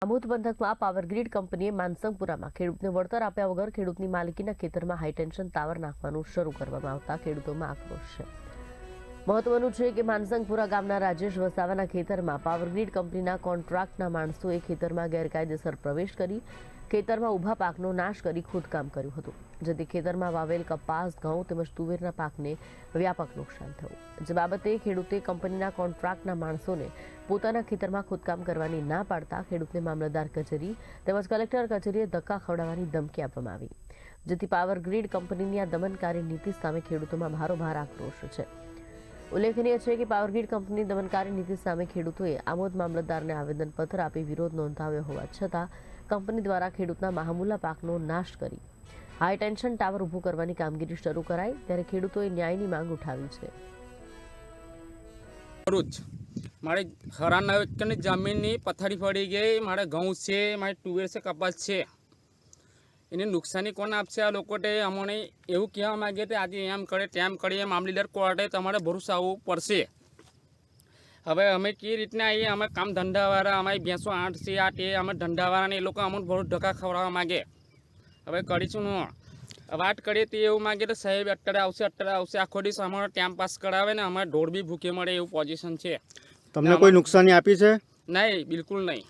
આમોદ પંથકમાં પાવરગ્રીડ કંપનીએ માનસંગપુરામાં ખેડૂતને વળતર આપ્યા વગર ખેડૂતની માલિકીના ખેતરમાં હાઈટેન્શન ટાવર નાખવાનું શરૂ કરવામાં આવતા ખેડૂતોમાં આક્રોશ છે। મહત્વનું છે કે માનસંગપુરા ગામના રાજેશ વસાવાના ખેતરમાં પાવરગ્રીડ કંપનીના કોન્ટ્રાક્ટના માણસોએ ખેતરમાં ગેરકાયદેસર પ્રવેશ કરી ખેતરમાં ઊભા પાકનો નાશ કરી ખોદકામ કર્યું હતું, જેથી ખેતરમાં વાવેલ કપાસ, ઘઉં તેમજ તુવેરના પાકને વ્યાપક નુકસાન થયું। જે બાબતે ખેડૂતે કંપનીના કોન્ટ્રાક્ટના માણસોને પોતાના ખેતરમાં ખોદકામ કરવાની ના પાડતા ખેડૂતને મામલતદાર કચેરી તેમજ કલેક્ટર કચેરીએ ધક્કા ખવડાવવાની ધમકી આપવામાં આવી, જેથી પાવરગ્રીડ કંપનીની આ દમનકારી નીતિ સામે ખેડૂતોમાં ભારોભાર આક્રોશ છે। ઉલ્લેખનીય છે કે પાવરગ્રીડ કંપનીની દમનકારી નીતિ સામે ખેડૂતોએ આમોદ મામલતદારને આવેદનપત્ર આપી વિરોધ નોંધાવ્યો હોવા છતાં કંપની દ્વારા ખેડૂતના મહામૂલા પાકનો નાશ કરી હાઈટેન્શન ટાવર ઊભું કરવાની કામગીરી શરૂ કરાઈ, ત્યારે ખેડૂતોએ ન્યાયની માંગ ઉઠાવી છે। મારે હરાના જમીનની પથારી પડી ગઈ, મારે ઘઉં છે, મારે તુવેર છે, કપાસ છે, એની નુકસાની કોણ આપશે? આ લોકો અમને એવું કહેવા માંગે કે આજે એમ કરે તેમ કરીએ, મામલતદાર કોર્ટે તમારે ભરોસા આવવું પડશે। હવે અમે કઈ રીતના આવીએ? અમે કામ ધંધાવાળા, અમારી ભેંસો 8 છે, 8 એ અમે ધંધાવાળાને એ લોકો અમને બહુ ધક્કા ખવડાવવા માગે। હવે કરીશું વાત કરીએ તો એવું માગે તો સાહેબ અત્યારે આવશે, આખો દિવસ અમારો ટાઈમ પાસ કરાવે ને અમારે ઢોળ બી ભૂખે મળે એવું પોઝિશન છે। તમને કોઈ નુકસાની આપી છે? નહીં, બિલકુલ નહીં।